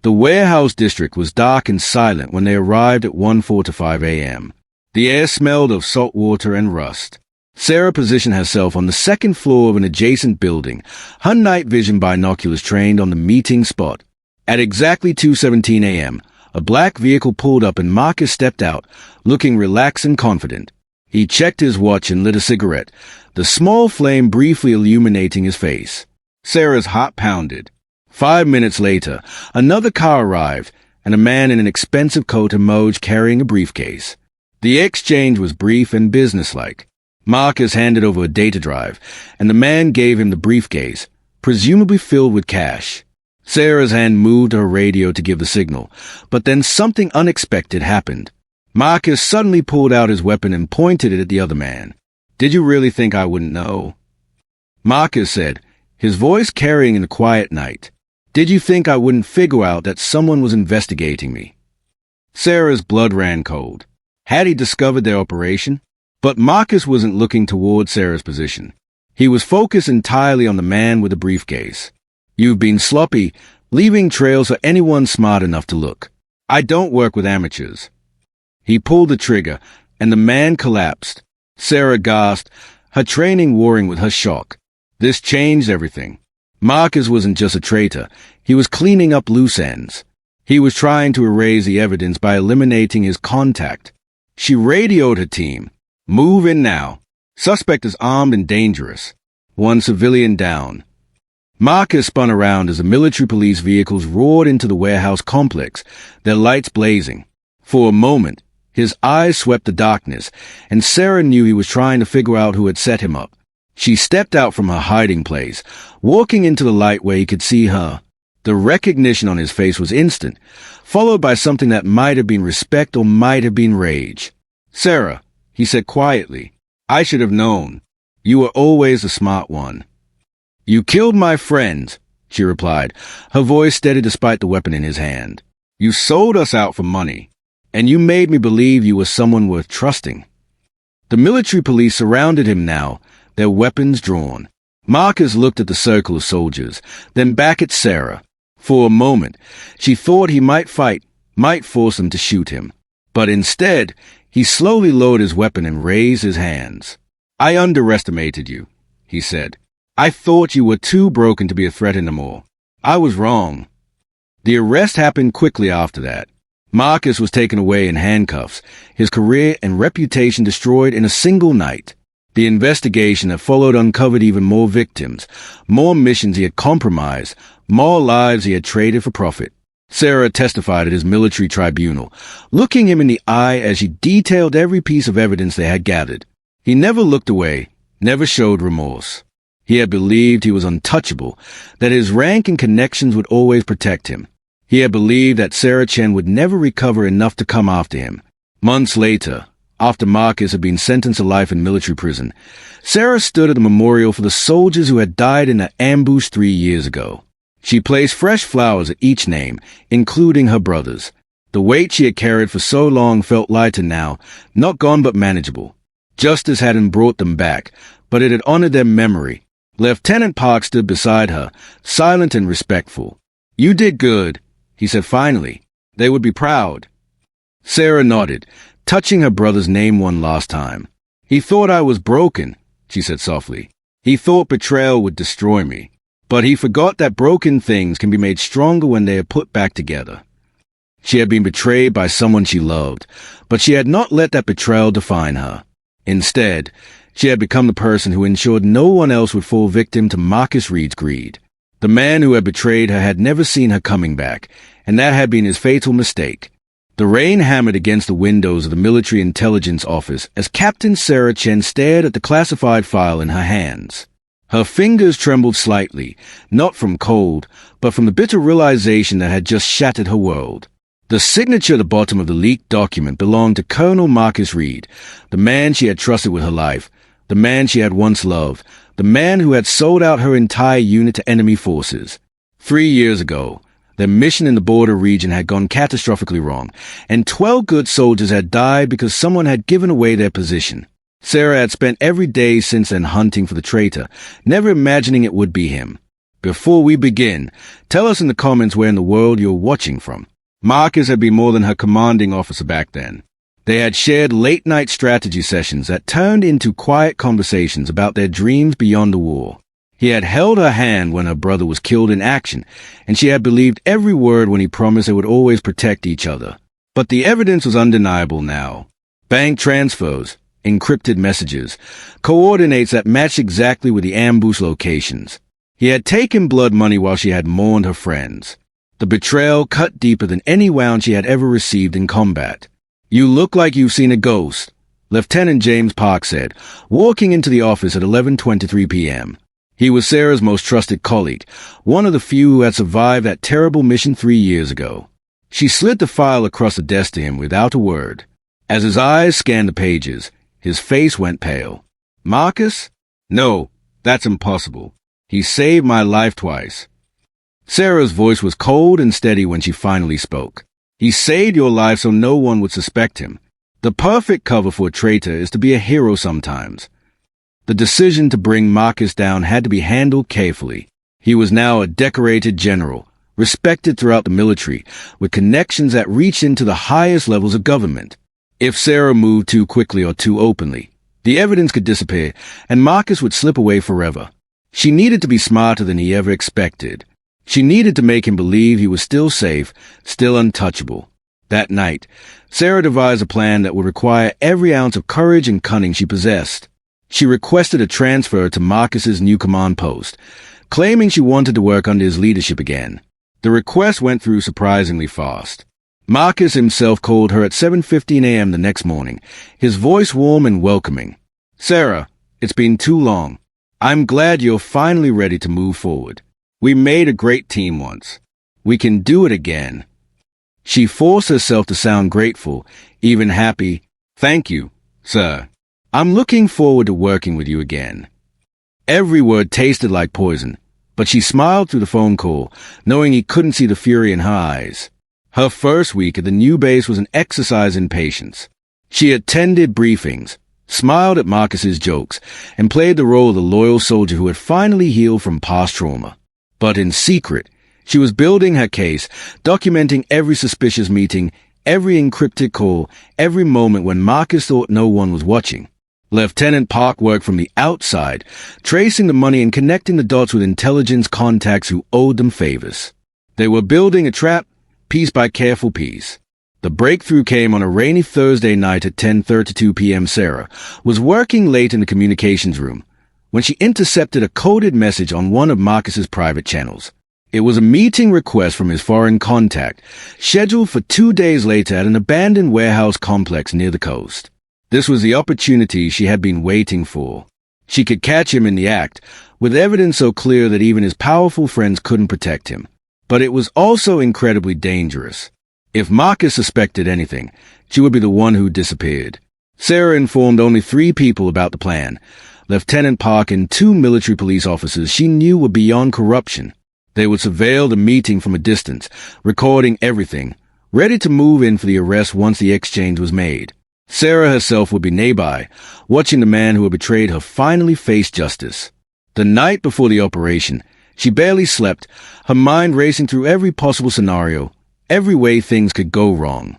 The warehouse district was dark and silent when they arrived at 1:45 a.m. The air smelled of salt water and rust. Sarah positioned herself on the second floor of an adjacent building, her night vision binoculars trained on the meeting spot. At exactly 2:17 a.m., a black vehicle pulled up and Marcus stepped out, looking relaxed and confident. He checked his watch and lit a cigarette, the small flame briefly illuminating his face. Sarah's heart pounded. 5 minutes later, another car arrived, and a man in an expensive coat emerged carrying a briefcase. The exchange was brief and businesslike. Marcus handed over a data drive, and the man gave him the briefcase, presumably filled with cash. Sarah's hand moved to her radio to give the signal, but then something unexpected happened. Marcus suddenly pulled out his weapon and pointed it at the other man. "Did you really think I wouldn't know?" Marcus said, his voice carrying in the quiet night. "Did you think I wouldn't figure out that someone was investigating me?" Sarah's blood ran cold. Had he discovered their operation? But Marcus wasn't looking toward Sarah's position. He was focused entirely on the man with the briefcase. "You've been sloppy, leaving trails for anyone smart enough to look. I don't work with amateurs." He pulled the trigger, and the man collapsed. Sarah gasped, her training warring with her shock. This changed everything. Marcus wasn't just a traitor. He was cleaning up loose ends. He was trying to erase the evidence by eliminating his contact. She radioed her team. "Move in now. Suspect is armed and dangerous. One civilian down." Marcus spun around as the military police vehicles roared into the warehouse complex, their lights blazing. For a moment, his eyes swept the darkness, and Sarah knew he was trying to figure out who had set him up. She stepped out from her hiding place, walking into the light where he could see her. The recognition on his face was instant, followed by something that might have been respect or might have been rage. "Sarah," he said quietly, "I should have known. You were always the smart one." "You killed my friends," she replied, her voice steady despite the weapon in his hand. "You sold us out for money, and you made me believe you were someone worth trusting." The military police surrounded him now, their weapons drawn. Marcus looked at the circle of soldiers, then back at Sarah. For a moment, she thought he might fight, might force them to shoot him. But instead, he slowly lowered his weapon and raised his hands. "I underestimated you," he said. "I thought you were too broken to be a threat anymore. I was wrong." The arrest happened quickly after that. Marcus was taken away in handcuffs, his career and reputation destroyed in a single night. The investigation that followed uncovered even more victims, more missions he had compromised, more lives he had traded for profit. Sarah testified at his military tribunal, looking him in the eye as she detailed every piece of evidence they had gathered. He never looked away, never showed remorse. He had believed he was untouchable, that his rank and connections would always protect him. He had believed that Sarah Chen would never recover enough to come after him. Months later, after Marcus had been sentenced to life in military prison, Sarah stood at the memorial for the soldiers who had died in an ambush 3 years ago. She placed fresh flowers at each name, including her brother's. The weight she had carried for so long felt lighter now, not gone but manageable. Justice hadn't brought them back, but it had honored their memory. Lieutenant Park stood beside her, silent and respectful. "You did good," he said finally. "They would be proud." Sarah nodded, touching her brother's name one last time. "He thought I was broken," she said softly. "He thought betrayal would destroy me. But he forgot that broken things can be made stronger when they are put back together." She had been betrayed by someone she loved, but she had not let that betrayal define her. Instead, she had become the person who ensured no one else would fall victim to Marcus Reed's greed. The man who had betrayed her had never seen her coming back, and that had been his fatal mistake. The rain hammered against the windows of the military intelligence office as Captain Sarah Chen stared at the classified file in her hands. Her fingers trembled slightly, not from cold, but from the bitter realization that had just shattered her world. The signature at the bottom of the leaked document belonged to Colonel Marcus Reed, the man she had trusted with her life, the man she had once loved, the man who had sold out her entire unit to enemy forces. 3 years ago, their mission in the border region had gone catastrophically wrong, and 12 good soldiers had died because someone had given away their position. Sarah had spent every day since then hunting for the traitor, never imagining it would be him. Before we begin, tell us in the comments where in the world you're watching from. Marcus had been more than her commanding officer back then. They had shared late-night strategy sessions that turned into quiet conversations about their dreams beyond the war. He had held her hand when her brother was killed in action, and she had believed every word when he promised they would always protect each other. But the evidence was undeniable now. Bank transfers, encrypted messages, coordinates that matched exactly with the ambush locations. He had taken blood money while she had mourned her friends. The betrayal cut deeper than any wound she had ever received in combat. "You look like you've seen a ghost," Lieutenant James Park said, walking into the office at 11:23 p.m. He was Sarah's most trusted colleague, one of the few who had survived that terrible mission 3 years ago. She slid the file across the desk to him without a word. As his eyes scanned the pages, his face went pale. "Marcus? No, that's impossible. He saved my life twice." Sarah's voice was cold and steady when she finally spoke. "He saved your life so no one would suspect him. The perfect cover for a traitor is to be a hero sometimes." The decision to bring Marcus down had to be handled carefully. He was now a decorated general, respected throughout the military, with connections that reached into the highest levels of government. If Sarah moved too quickly or too openly, the evidence could disappear, and Marcus would slip away forever. She needed to be smarter than he ever expected. She needed to make him believe he was still safe, still untouchable. That night, Sarah devised a plan that would require every ounce of courage and cunning she possessed. She requested a transfer to Marcus's new command post, claiming she wanted to work under his leadership again. The request went through surprisingly fast. Marcus himself called her at 7:15 a.m. the next morning, his voice warm and welcoming. "Sarah, it's been too long. I'm glad you're finally ready to move forward. We made a great team once. We can do it again." She forced herself to sound grateful, even happy. "Thank you, sir. I'm looking forward to working with you again." Every word tasted like poison, but she smiled through the phone call, knowing he couldn't see the fury in her eyes. Her first week at the new base was an exercise in patience. She attended briefings, smiled at Marcus's jokes, and played the role of the loyal soldier who had finally healed from past trauma. But in secret, she was building her case, documenting every suspicious meeting, every encrypted call, every moment when Marcus thought no one was watching. Lieutenant Park worked from the outside, tracing the money and connecting the dots with intelligence contacts who owed them favors. They were building a trap, piece by careful piece. The breakthrough came on a rainy Thursday night at 10:32 p.m. Sarah was working late in the communications room when she intercepted a coded message on one of Marcus's private channels. It was a meeting request from his foreign contact, scheduled for 2 days later at an abandoned warehouse complex near the coast. This was the opportunity she had been waiting for. She could catch him in the act, with evidence so clear that even his powerful friends couldn't protect him. But it was also incredibly dangerous. If Marcus suspected anything, she would be the one who disappeared. Sarah informed only 3 people about the plan: Lieutenant Park and 2 military police officers she knew were beyond corruption. They would surveil the meeting from a distance, recording everything, ready to move in for the arrest once the exchange was made. Sarah herself would be nearby, watching the man who had betrayed her finally face justice. The night before the operation, she barely slept, her mind racing through every possible scenario, every way things could go wrong.